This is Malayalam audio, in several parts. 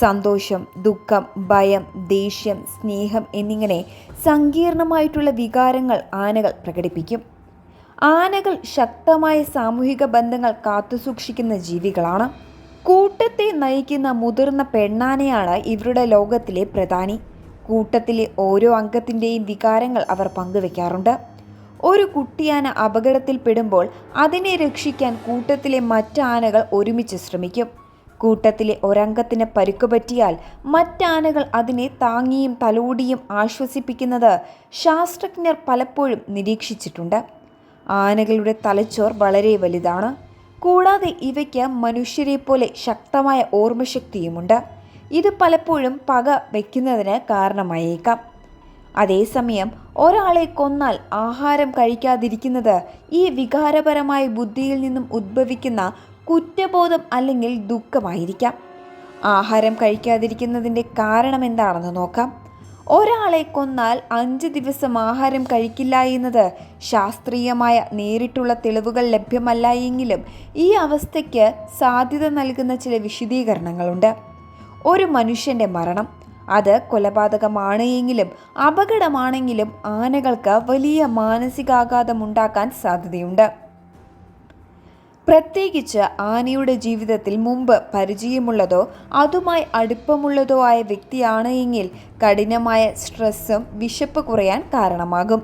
സന്തോഷം, ദുഃഖം, ഭയം, ദേഷ്യം, സ്നേഹം എന്നിങ്ങനെ സങ്കീർണമായിട്ടുള്ള വികാരങ്ങൾ ആനകൾ പ്രകടിപ്പിക്കും. ആനകൾ ശക്തമായ സാമൂഹിക ബന്ധങ്ങൾ കാത്തുസൂക്ഷിക്കുന്ന ജീവികളാണ്. കൂട്ടത്തെ നയിക്കുന്ന മുതിർന്ന പെണ്ണാനയാണ് ഇവരുടെ ലോകത്തിലെ പ്രധാനി. കൂട്ടത്തിലെ ഓരോ അംഗത്തിൻ്റെയും വികാരങ്ങൾ അവർ പങ്കുവെക്കാറുണ്ട്. ഒരു കുട്ടിയാന അപകടത്തിൽപ്പെടുമ്പോൾ അതിനെ രക്ഷിക്കാൻ കൂട്ടത്തിലെ മറ്റാനകൾ ഒരുമിച്ച് ശ്രമിക്കും. കൂട്ടത്തിലെ ഒരംഗത്തിന് പരുക്കുപറ്റിയാൽ മറ്റാനകൾ അതിനെ താങ്ങിയും തലോടിയും ആശ്വസിപ്പിക്കുന്നത് ശാസ്ത്രജ്ഞർ പലപ്പോഴും നിരീക്ഷിച്ചിട്ടുണ്ട്. ആനകളുടെ തലച്ചോർ വളരെ വലുതാണ്. കൂടാതെ ഇവയ്ക്ക് മനുഷ്യരെ പോലെ ശക്തമായ ഓർമ്മശക്തിയുമുണ്ട്. ഇത് പലപ്പോഴും പക വയ്ക്കുന്നതിന് കാരണമായേക്കാം. അതേസമയം ഒരാളെ കൊന്നാൽ ആഹാരം കഴിക്കാതിരിക്കുന്നത് ഈ വികാരപരമായ ബുദ്ധിയിൽ നിന്നും ഉദ്ഭവിക്കുന്ന കുറ്റബോധം അല്ലെങ്കിൽ ദുഃഖമായിരിക്കാം. ആഹാരം കഴിക്കാതിരിക്കുന്നതിൻ്റെ കാരണം എന്താണെന്ന് നോക്കാം. ഒരാളെ കൊന്നാൽ 5 ദിവസം ആഹാരം കഴിക്കില്ല എന്നത് ശാസ്ത്രീയമായ നേരിട്ടുള്ള തെളിവുകൾ ലഭ്യമല്ല എങ്കിലും ഈ അവസ്ഥയ്ക്ക് സാധ്യത നൽകുന്ന ചില വിശദീകരണങ്ങളുണ്ട്. ഒരു മനുഷ്യൻ്റെ മരണം അത് കൊലപാതകമാണ് എങ്കിലും അപകടമാണെങ്കിലും ആനകൾക്ക് വലിയ മാനസികാഘാതമുണ്ടാക്കാൻ സാധ്യതയുണ്ട്. പ്രത്യേകിച്ച് ആനയുടെ ജീവിതത്തിൽ മുമ്പ് പരിചയമുള്ളതോ അതുമായി അടുപ്പമുള്ളതോ ആയ വ്യക്തിയാണ് എങ്കിൽ കഠിനമായ സ്ട്രെസ്സും വിശപ്പ് കുറയാൻ കാരണമാകും.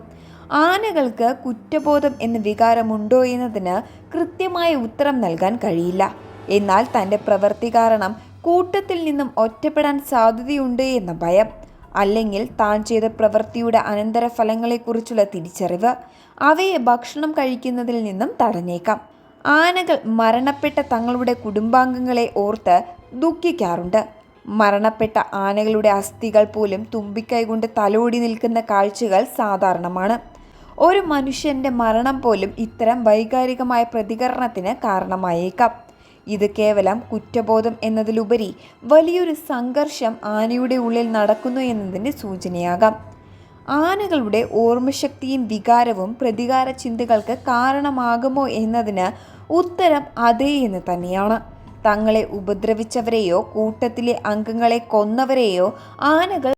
ആനകൾക്ക് കുറ്റബോധം എന്ന വികാരമുണ്ടോ എന്നതിന് കൃത്യമായ ഉത്തരം നൽകാൻ കഴിയില്ല. എന്നാൽ തൻ്റെ പ്രവൃത്തി കാരണം കൂട്ടത്തിൽ നിന്നും ഒറ്റപ്പെടാൻ സാധ്യതയുണ്ട് എന്ന ഭയം, അല്ലെങ്കിൽ താൻ ചെയ്ത പ്രവൃത്തിയുടെ അനന്തരഫലങ്ങളെക്കുറിച്ചുള്ള തിരിച്ചറിവ് അവയെ ഭക്ഷണം കഴിക്കുന്നതിൽ നിന്നും തടഞ്ഞേക്കാം. ആനകൾ മരണപ്പെട്ട തങ്ങളുടെ കുടുംബാംഗങ്ങളെ ഓർത്ത് ദുഃഖിക്കാറുണ്ട്. മരണപ്പെട്ട ആനകളുടെ അസ്ഥികൾ പോലും തുമ്പിക്കൈ കൊണ്ട് തലോടി നിൽക്കുന്ന കാഴ്ചകൾ സാധാരണമാണ്. ഒരു മനുഷ്യൻ്റെ മരണം പോലും ഇത്തരം വൈകാരികമായ പ്രതികരണത്തിന് കാരണമായേക്കാം. ഇത് കേവലം കുറ്റബോധം എന്നതിലുപരി വലിയൊരു സംഘർഷം ആനയുടെ ഉള്ളിൽ നടക്കുന്നു എന്നതിൻ്റെ സൂചനയാകാം. ആനകളുടെ ഓർമ്മശക്തിയും വികാരവും പ്രതികാര ചിന്തകൾക്ക് കാരണമാകുമോ എന്നതിന് ഉത്തരം അതേ എന്ന് തന്നെയാണ്. തങ്ങളെ ഉപദ്രവിച്ചവരെയോ കൂട്ടത്തിലെ അംഗങ്ങളെ കൊന്നവരെയോ ആനകൾ